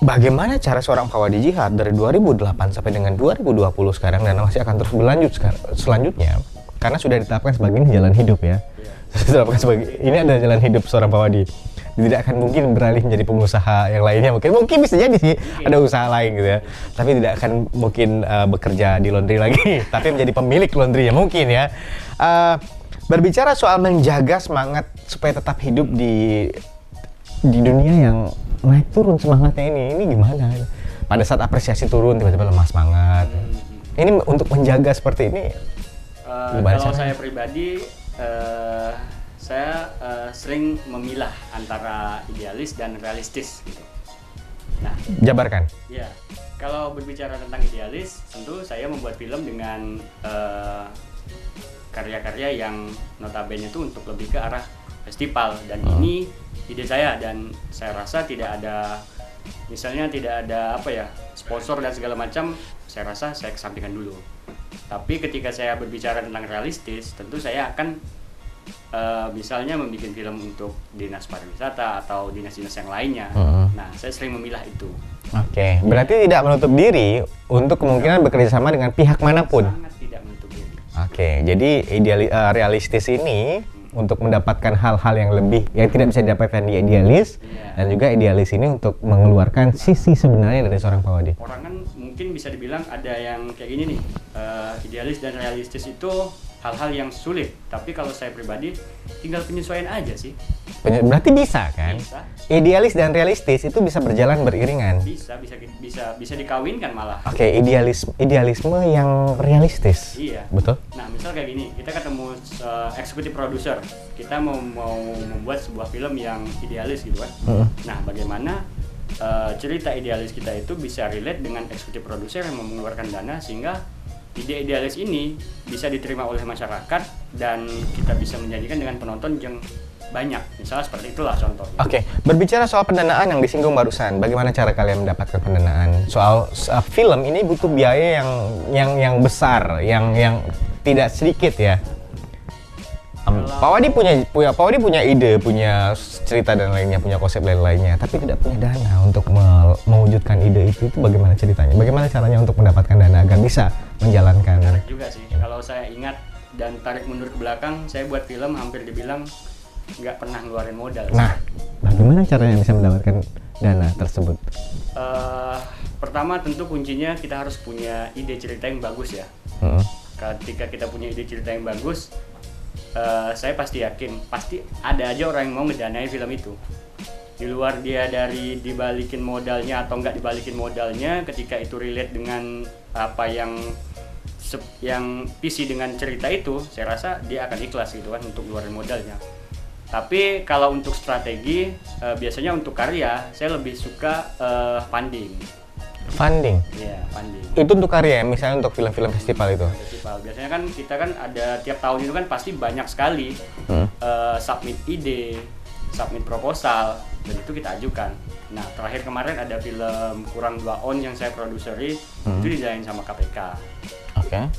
Speaker 1: Bagaimana cara seorang Pak Wadi Jihad dari 2008 sampai dengan 2020 sekarang, dan masih akan terus berlanjut selanjutnya karena sudah ditetapkan sebagai jalan hidup ya. Ditetapkan sebagai ini adalah jalan hidup seorang Pak Wadi. Tidak akan mungkin beralih menjadi pengusaha yang lainnya. Mungkin bisa jadi sih ada usaha lain gitu ya. Tapi tidak akan mungkin bekerja di laundry lagi, tapi menjadi pemilik laundry ya mungkin ya. Berbicara soal menjaga semangat supaya tetap hidup di dunia yang naik turun semangatnya ini gimana? pada saat apresiasi turun tiba-tiba lemas banget. Ini untuk menjaga seperti ini.
Speaker 2: Kalau saya pribadi, saya sering memilah antara idealis dan realistis gitu. Nah,
Speaker 1: Jabarkan.
Speaker 2: ya, kalau berbicara tentang idealis, tentu saya membuat film dengan karya-karya yang notabene itu untuk lebih ke arah festival, dan ini ide saya, dan saya rasa tidak ada, misalnya tidak ada apa ya, sponsor dan segala macam, saya rasa saya kesampingkan dulu. Tapi ketika saya berbicara tentang realistis, tentu saya akan misalnya membuat film untuk dinas pariwisata atau dinas-dinas yang lainnya. Nah, saya sering memilah itu.
Speaker 1: Oke, berarti tidak menutup diri untuk kemungkinan bekerja sama dengan pihak manapun.
Speaker 2: Sangat tidak menutup diri.
Speaker 1: Oke, jadi realistis ini untuk mendapatkan hal-hal yang lebih yang tidak bisa didapatkan di idealis, dan juga idealis ini untuk mengeluarkan sisi sebenarnya dari seorang Pak Wadi.
Speaker 2: Orang kan mungkin bisa dibilang ada yang kayak gini nih, idealis dan realistis itu hal-hal yang sulit, tapi kalau saya pribadi tinggal penyesuaian aja sih.
Speaker 1: Berarti bisa kan?
Speaker 2: Bisa.
Speaker 1: Idealis dan realistis itu bisa berjalan beriringan.
Speaker 2: Bisa dikawinkan malah.
Speaker 1: Oke, idealisme yang realistis.
Speaker 2: Iya.
Speaker 1: Betul?
Speaker 2: Nah, misal kayak gini, kita ketemu eksekutif produser, kita mau membuat sebuah film yang idealis gitu kan. Nah, bagaimana cerita idealis kita itu bisa relate dengan eksekutif produser yang mengeluarkan dana sehingga ide idealis ini bisa diterima oleh masyarakat dan kita bisa menjadikan dengan penonton yang banyak. Misalnya seperti itulah contohnya.
Speaker 1: Oke, berbicara soal pendanaan yang disinggung barusan, bagaimana cara kalian mendapatkan pendanaan? Soal film ini butuh biaya yang besar, yang tidak sedikit ya. Pak Wadi punya ide, punya cerita dan lainnya, punya konsep lainnya, tapi tidak punya dana untuk mewujudkan ide itu bagaimana ceritanya? Bagaimana caranya untuk mendapatkan dana agar bisa menjalankan?
Speaker 2: Menarik juga sih. Kalau saya ingat dan tarik mundur ke belakang, saya buat film hampir dibilang nggak pernah ngeluarin modal.
Speaker 1: Nah, bagaimana caranya bisa mendapatkan dana tersebut?
Speaker 2: Pertama tentu kuncinya kita harus punya ide cerita yang bagus ya. Ketika kita punya ide cerita yang bagus, saya pasti yakin pasti ada aja orang yang mau ngedanai film itu. Di luar dia dari dibalikin modalnya atau nggak dibalikin modalnya, ketika itu relate dengan apa yang visi dengan cerita itu, saya rasa dia akan ikhlas gitu kan untuk ngeluarin modalnya. Tapi kalau untuk strategi, biasanya untuk karya saya lebih suka funding.
Speaker 1: Funding?
Speaker 2: Iya, funding.
Speaker 1: Itu untuk karya, misalnya untuk film-film festival itu?
Speaker 2: Festival. Biasanya kan kita kan ada tiap tahun itu kan pasti banyak sekali submit ide, submit proposal, dan itu kita ajukan. Nah, terakhir kemarin ada film Kurang 2 On yang saya produseri, itu dijain sama KPK.
Speaker 1: Oke.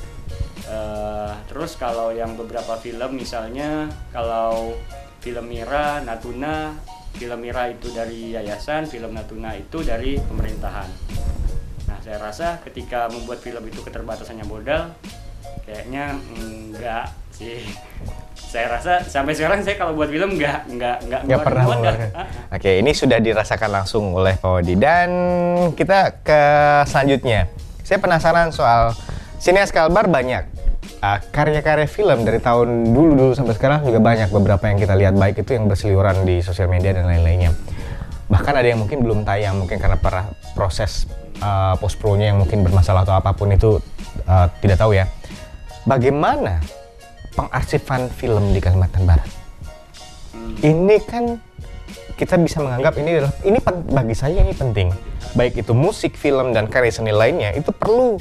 Speaker 2: Terus kalau yang beberapa film misalnya, kalau film Mira, Natuna, film Mira itu dari yayasan, film Natuna itu dari pemerintahan. Nah, saya rasa ketika membuat film itu keterbatasannya modal, kayaknya enggak sih. Saya rasa sampai sekarang saya kalau buat film enggak
Speaker 1: pernah
Speaker 2: modal.
Speaker 1: Oke, ini sudah dirasakan langsung oleh Pak Wadi. Dan kita ke selanjutnya. Saya penasaran soal Sineas Kalbar banyak. Karya-karya film dari tahun dulu sampai sekarang juga banyak, beberapa yang kita lihat baik itu yang berseliweran di sosial media dan lain-lainnya. Bahkan ada yang mungkin belum tayang, mungkin karena proses post pro-nya yang mungkin bermasalah atau apapun itu tidak tahu ya. Bagaimana pengarsifan film di Kalimantan Barat? Ini kan kita bisa menganggap ini bagi saya ini penting. Baik itu musik, film dan karya seni lainnya itu perlu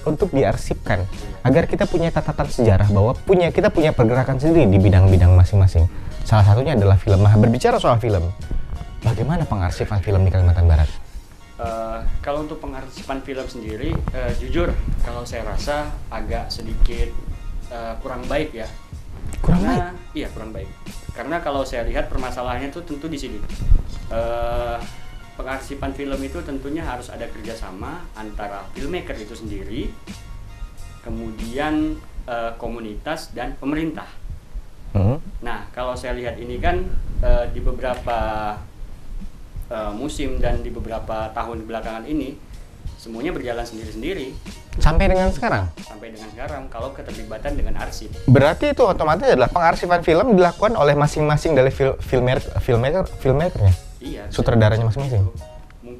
Speaker 1: untuk diarsipkan agar kita punya catatan sejarah bahwa kita punya pergerakan sendiri di bidang-bidang masing-masing. Salah satunya adalah film. Nah, berbicara soal film, bagaimana pengarsifan film di Kalimantan Barat?
Speaker 2: Kalau untuk pengarsipan film sendiri, jujur kalau saya rasa agak sedikit kurang baik ya.
Speaker 1: Kurang baik?
Speaker 2: Iya, kurang baik. Karena kalau saya lihat permasalahannya itu tentu di sini. Pengarsipan film itu tentunya harus ada kerjasama antara filmmaker itu sendiri, kemudian komunitas dan pemerintah. Nah, kalau saya lihat ini kan di beberapa musim dan di beberapa tahun belakangan ini semuanya berjalan sendiri-sendiri.
Speaker 1: Sampai dengan sekarang?
Speaker 2: Sampai dengan sekarang, kalau keterlibatan dengan arsip.
Speaker 1: Berarti itu otomatis adalah pengarsifan film dilakukan oleh masing-masing dari filmmakernya?
Speaker 2: Iya.
Speaker 1: Sutradaranya masing-masing?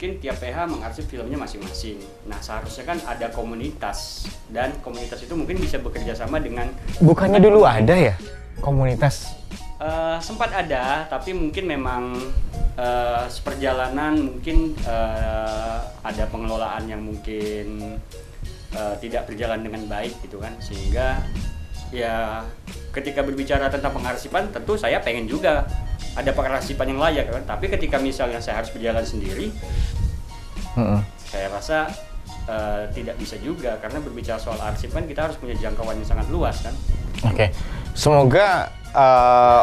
Speaker 2: mungkin tiap PH mengarsip filmnya masing-masing. Nah seharusnya kan ada komunitas, dan komunitas itu mungkin bisa bekerja sama dengan.
Speaker 1: Bukannya dulu ada ya komunitas?
Speaker 2: Sempat ada, tapi mungkin memang seperjalanan mungkin ada pengelolaan yang mungkin tidak berjalan dengan baik gitu kan, sehingga ya ketika berbicara tentang pengarsipan tentu saya pengen juga ada pengarsipan yang layak kan, tapi ketika misalnya saya harus berjalan sendiri, saya rasa tidak bisa juga, karena berbicara soal arsipan kita harus punya jangkauan yang sangat luas kan.
Speaker 1: Oke. Semoga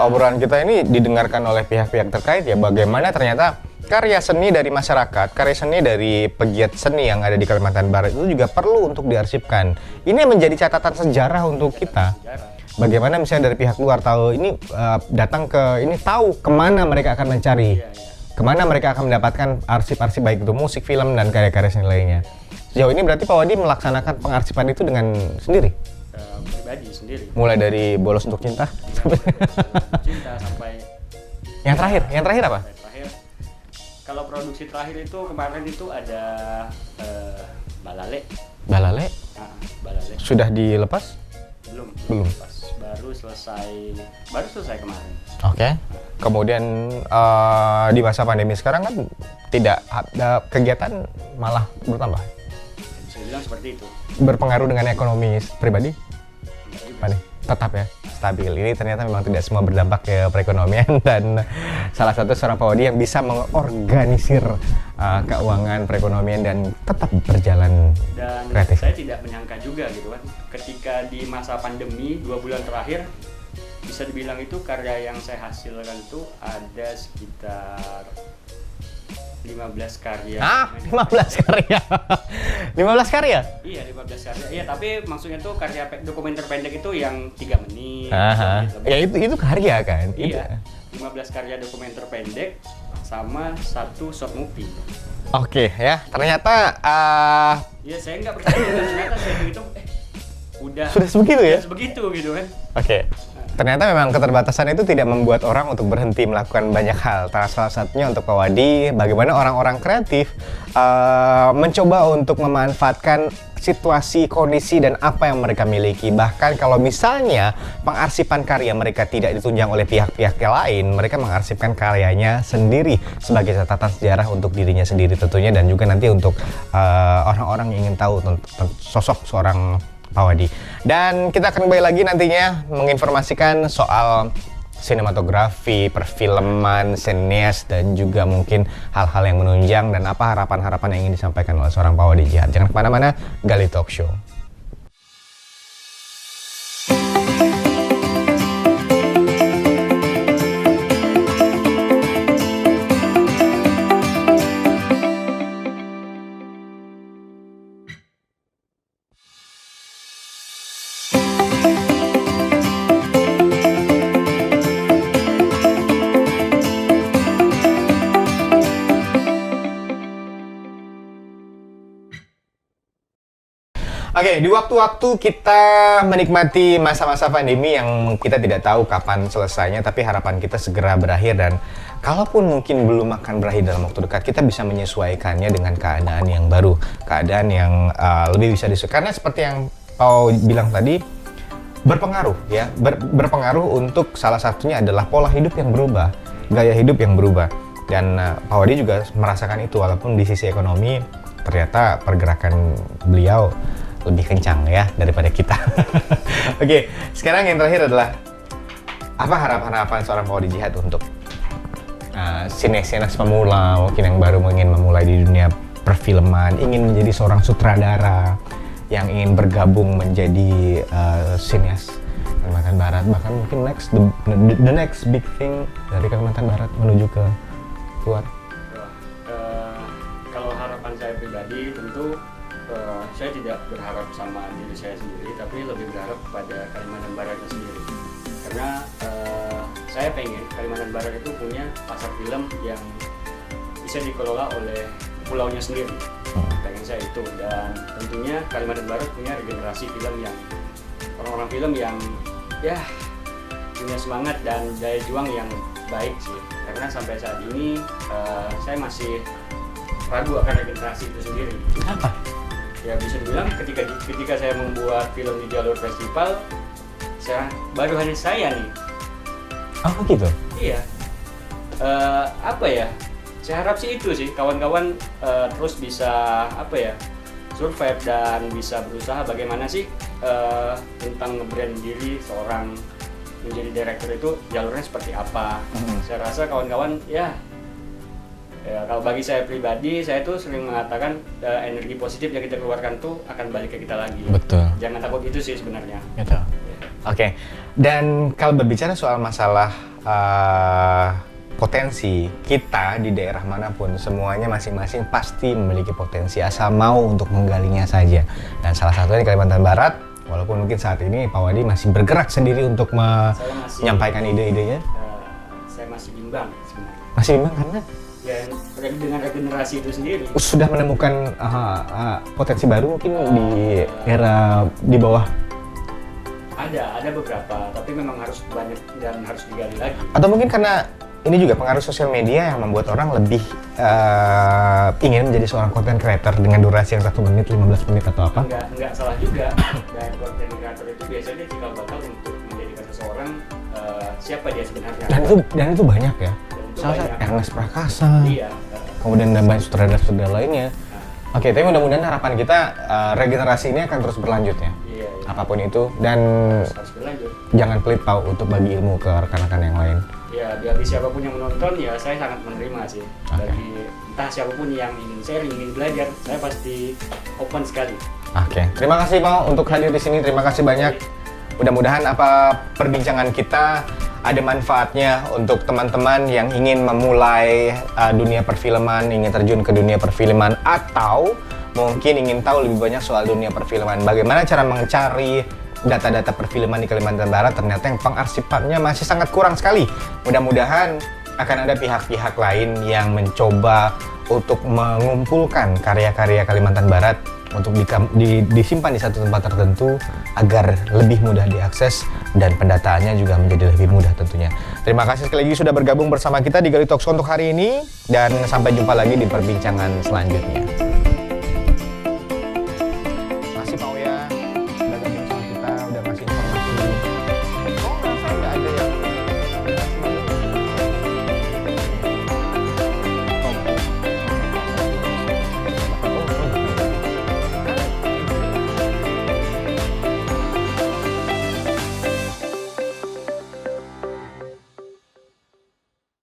Speaker 1: obrolan kita ini didengarkan oleh pihak-pihak terkait ya, bagaimana ternyata karya seni dari masyarakat, karya seni dari pegiat seni yang ada di Kalimantan Barat itu juga perlu untuk diarsipkan. Ini menjadi catatan sejarah untuk kita. Bagaimana misalnya dari pihak luar tahu ini, datang ke ini, tahu kemana mereka akan mencari, kemana mereka akan mendapatkan arsip-arsip baik itu musik, film, dan karya-karya seni lainnya. Sejauh ini berarti Pak Wadi melaksanakan pengarsipan itu dengan sendiri?
Speaker 2: Pribadi sendiri.
Speaker 1: Mulai dari Bolos Untuk Cinta?
Speaker 2: Cinta sampai
Speaker 1: yang terakhir apa?
Speaker 2: Terakhir, kalau produksi terakhir itu kemarin itu ada Balale.
Speaker 1: Balale?
Speaker 2: Nah, Balale.
Speaker 1: Sudah dilepas?
Speaker 2: Belum. Baru selesai kemarin.
Speaker 1: Oke. Kemudian di masa pandemi sekarang kan tidak ada kegiatan, malah bertambah.
Speaker 2: Bisa bilang seperti itu.
Speaker 1: Berpengaruh dengan ekonomi pribadi? Apa nih? Tetap ya, stabil. Ini ternyata memang tidak semua berdampak ke perekonomian, dan salah satu seorang Pak Wadi yang bisa mengorganisir keuangan perekonomian dan tetap berjalan
Speaker 2: dan
Speaker 1: kreatif.
Speaker 2: Saya tidak menyangka juga gitu kan, ketika di masa pandemi 2 bulan terakhir bisa dibilang itu karya yang saya hasilkan itu ada sekitar 15 karya.
Speaker 1: 15 karya. 15 karya?
Speaker 2: Iya, 15 karya. Iya, tapi maksudnya tuh karya dokumenter pendek itu yang 3 menit.
Speaker 1: Ya itu karya kan?
Speaker 2: Iya. 15 karya dokumenter pendek sama 1 short movie.
Speaker 1: Oke, ya. Ternyata
Speaker 2: ya saya nggak percaya, ternyata saya begitu
Speaker 1: sudah sebegitu ya?
Speaker 2: Sebegitu gitu kan.
Speaker 1: Oke. Ternyata memang keterbatasan itu tidak membuat orang untuk berhenti melakukan banyak hal. Salah satunya untuk Pak Wadi, bagaimana orang-orang kreatif mencoba untuk memanfaatkan situasi, kondisi, dan apa yang mereka miliki. Bahkan kalau misalnya pengarsipan karya mereka tidak ditunjang oleh pihak-pihak yang lain, mereka mengarsipkan karyanya sendiri sebagai catatan sejarah untuk dirinya sendiri tentunya, dan juga nanti untuk orang-orang yang ingin tahu tentang sosok seorang Pak Wadi. Dan kita akan kembali lagi nantinya menginformasikan soal sinematografi, perfilman, sinias, dan juga mungkin hal-hal yang menunjang dan apa harapan-harapan yang ingin disampaikan oleh seorang Pak Wadi Jihad. Jangan kemana-mana, Gali Talk Show. Oke, di waktu-waktu kita menikmati masa-masa pandemi yang kita tidak tahu kapan selesainya, tapi harapan kita segera berakhir, dan kalaupun mungkin belum akan berakhir dalam waktu dekat, kita bisa menyesuaikannya dengan keadaan yang baru, keadaan yang lebih bisa disukai. Karena seperti yang Pau bilang tadi, berpengaruh ya, berpengaruh untuk salah satunya adalah pola hidup yang berubah, gaya hidup yang berubah. Dan Pak Wadi juga merasakan itu, walaupun di sisi ekonomi ternyata pergerakan beliau lebih kencang ya daripada kita. Oke, sekarang yang terakhir adalah apa harapan-harapan seorang Pak Wadi Jihad untuk sineas-sineas pemula, mungkin yang baru ingin memulai di dunia perfilman, ingin menjadi seorang sutradara, yang ingin bergabung menjadi sineas Kalimantan Barat, bahkan mungkin the next big thing dari Kalimantan Barat menuju ke luar.
Speaker 2: Kalau harapan saya pribadi tentu saya tidak berharap sama diri saya sendiri, tapi lebih berharap kepada Kalimantan Barat sendiri. Karena saya pengen Kalimantan Barat itu punya pasar film yang bisa dikelola oleh pulaunya sendiri. Pengen saya itu, dan tentunya Kalimantan Barat punya regenerasi film yang orang-orang film yang ya punya semangat dan daya juang yang baik sih. Karena sampai saat ini saya masih ragu akan regenerasi itu sendiri.
Speaker 1: Kenapa?
Speaker 2: Ya bisa dibilang ketika saya membuat film di jalur festival, baru hanya saya nih.
Speaker 1: Oh gitu?
Speaker 2: Iya. Apa ya? Saya harap sih itu sih kawan-kawan terus bisa apa ya, survive dan bisa berusaha bagaimana sih tentang nge-brand diri seorang menjadi director itu jalurnya seperti apa. Saya rasa kawan-kawan ya kalau bagi saya pribadi, saya tuh sering mengatakan energi positif yang kita keluarkan tuh akan balik ke kita lagi.
Speaker 1: Betul.
Speaker 2: Jangan takut itu sih sebenarnya.
Speaker 1: Gitu. Oke. Dan kalau berbicara soal masalah potensi, kita di daerah manapun semuanya masing-masing pasti memiliki potensi asal mau untuk menggalinya saja. Dan salah satunya di Kalimantan Barat, walaupun mungkin saat ini Pak Wadi masih bergerak sendiri untuk menyampaikan ide-idenya.
Speaker 2: Saya masih bimbang sebenarnya.
Speaker 1: Masih bimbang karena
Speaker 2: Ya dengan regenerasi itu sendiri.
Speaker 1: Sudah menemukan potensi baru mungkin di era di bawah.
Speaker 2: Ada beberapa, tapi memang harus banyak dan harus digali lagi.
Speaker 1: Atau mungkin karena ini juga pengaruh sosial media yang membuat orang lebih ingin menjadi seorang content creator dengan durasi yang 1 menit, 15 menit atau apa?
Speaker 2: Enggak salah juga. Dan content creator itu biasanya cikal bakal untuk menjadikan seseorang siapa dia sebenarnya.
Speaker 1: Dan itu banyak ya. Salah satu Ernest Prakasa.
Speaker 2: Iya.
Speaker 1: Kemudian ada banyak sutradara-sutradara lainnya. Oke, tapi mudah-mudahan harapan kita regenerasi ini akan terus berlanjut ya.
Speaker 2: Iya.
Speaker 1: Apapun itu, dan
Speaker 2: Harus berlanjut.
Speaker 1: jangan pelit Pak untuk bagi ilmu ke rekan-rekan yang lain.
Speaker 2: Ya, bagi siapapun yang menonton ya saya sangat menerima sih. Bagi entah siapapun yang ingin sharing, ingin belajar, saya pasti open sekali.
Speaker 1: Oke, terima kasih Pak untuk hadir di sini. Terima kasih banyak. Mudah-mudahan apa perbincangan kita ada manfaatnya untuk teman-teman yang ingin memulai dunia perfilman, ingin terjun ke dunia perfilman, atau mungkin ingin tahu lebih banyak soal dunia perfilman. Bagaimana cara mencari data-data perfilman di Kalimantan Barat, ternyata yang pengarsipannya masih sangat kurang sekali. Mudah-mudahan akan ada pihak-pihak lain yang mencoba untuk mengumpulkan karya-karya Kalimantan Barat untuk disimpan di satu tempat tertentu agar lebih mudah diakses dan pendataannya juga menjadi lebih mudah tentunya. Terima kasih sekali lagi sudah bergabung bersama kita di Gali Talk Show untuk hari ini, dan sampai jumpa lagi di perbincangan selanjutnya.